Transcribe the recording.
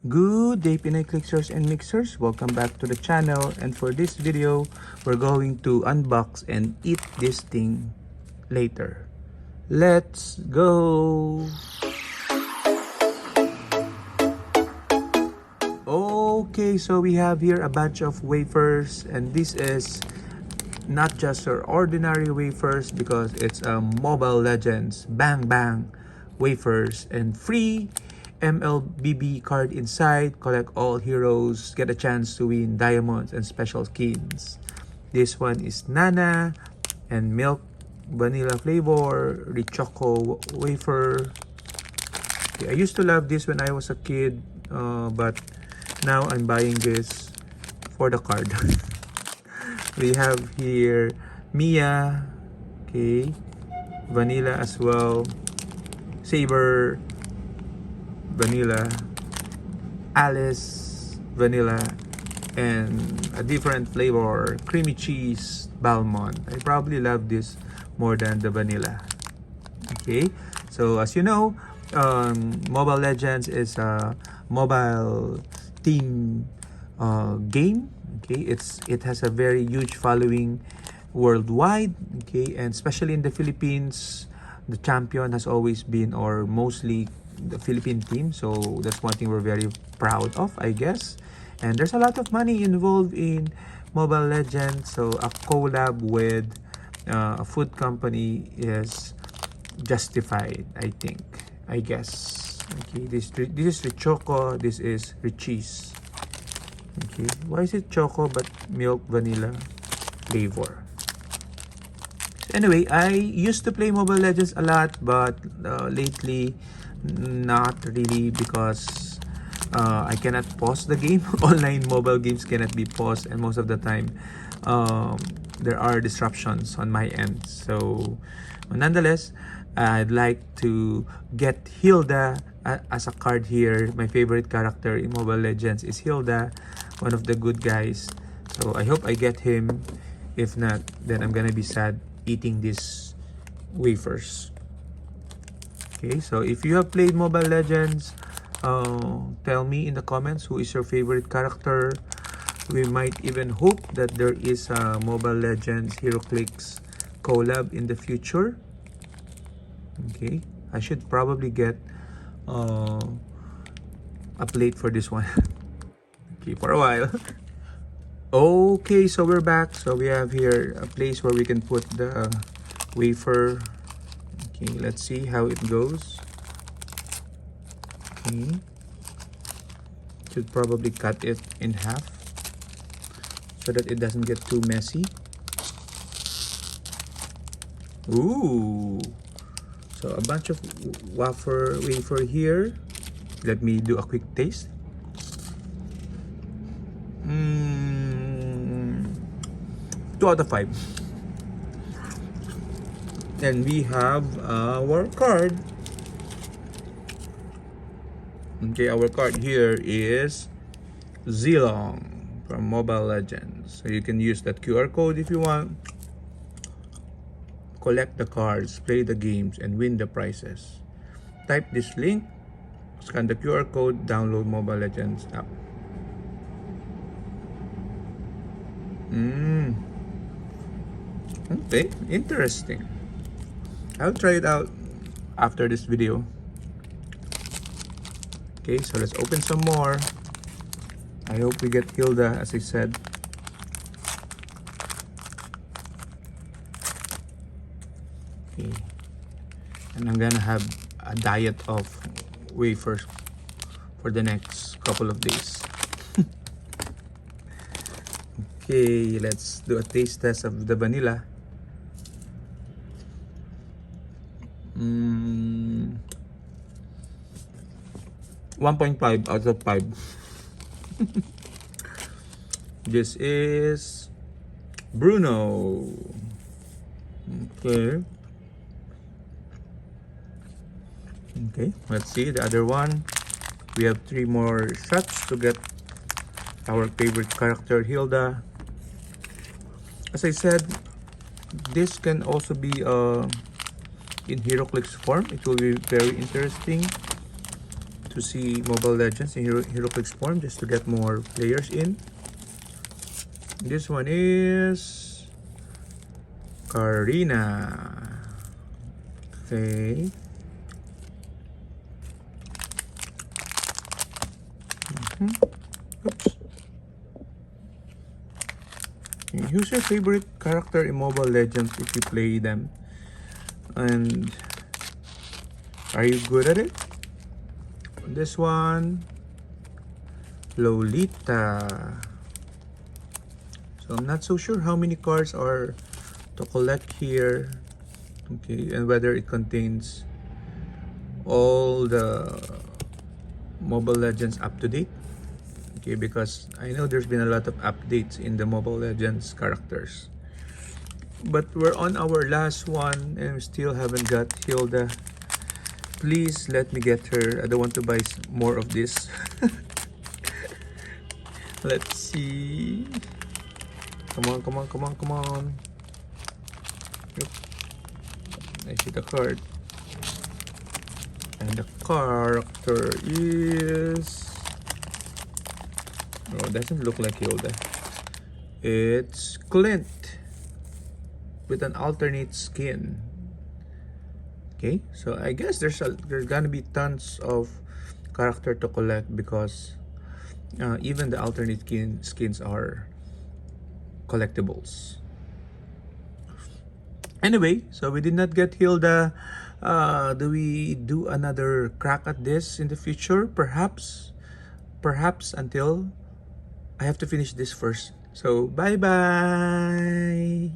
Good day, Pinay Clixers and Mixers. Welcome back to the channel, and for this video we're going to unbox and eat this thing later. Let's go. Okay, so we have here a batch of wafers, and this is not just our ordinary wafers because it's a Mobile Legends Bang Bang wafers and free MLBB card inside. Collect all heroes, get a chance to win diamonds and special skins. This one is Nana and milk vanilla flavor, rich choco wafer. Okay, I used to love this when I was a kid, but now I'm buying this for the card. We have here Mia, okay, vanilla as well, Saber, vanilla, Alice, vanilla, and a different flavor, creamy cheese, Balmond. I probably love this more than the vanilla. Okay, so as you know, Mobile Legends is a mobile team game. Okay, it has a very huge following worldwide. Okay, and especially in the Philippines, the champion has always been, or mostly, the Philippine team. So that's one thing we're very proud of, I guess. And there's a lot of money involved in Mobile Legends. So a collab with a food company is justified, I think. I guess. Okay, this is the choco. This is the cheese. Okay, why is it choco but milk vanilla flavor? Anyway, I used to play Mobile Legends a lot, but lately not really, because I cannot pause the game. Online mobile games cannot be paused, and most of the time there are disruptions on my end. So nonetheless, I'd like to get Hilda as a card here. My favorite character in Mobile Legends is Hilda, one of the good guys. So I hope I get him. If not, then I'm gonna be sad eating these wafers. Okay, so if you have played Mobile Legends, tell me in the comments who is your favorite character. We might even hope that there is a Mobile Legends Heroclix collab in the future. Okay, I should probably get a plate for this one. Okay, for a while. Okay, so we're back. So we have here a place where we can put the wafer. Okay, let's see how it goes. Okay, should probably cut it in half so that it doesn't get too messy. Ooh, so a bunch of wafer here. Let me do a quick taste. 2 out of 5. And we have our card. Okay, our card here is Zilong from Mobile Legends. So you can use that QR code if you want. Collect the cards, play the games, and win the prizes. Type this link, scan the QR code, download Mobile Legends app. Okay, interesting. I'll try it out after this video. Okay, so let's open some more. I hope we get Hilda, as I said. Okay, and I'm gonna have a diet of wafers for the next couple of days. Okay, let's do a taste test of the vanilla. 1.5 out of 5. This is Bruno. Okay. Okay, let's see the other one. We have 3 more shots to get our favorite character, Hilda. As I said, this can also be in Heroclix form. It will be very interesting. to see Mobile Legends in Heroclix form, just to get more players in. This one is Karina. Okay. Oops. Who's your favorite character in Mobile Legends if you play them? And are you good at it? This one, Lolita. So I'm not so sure how many cards are to collect here. Okay, and whether it contains all the Mobile Legends up to date. Okay, because I know there's been a lot of updates in the Mobile Legends characters. But we're on our last one and we still haven't got Hilda. Please let me get her. I don't want to buy more of this. Let's see. Come on, come on, come on, come on. Yep. I see the card. And the character is... Oh, it doesn't look like Hilda. It's Clint with an alternate skin. Okay, so I guess there's gonna be tons of character to collect because even the alternate skins are collectibles. Anyway, so we did not get Hilda. Do we do another crack at this in the future? Perhaps until I have to finish this first. So bye bye.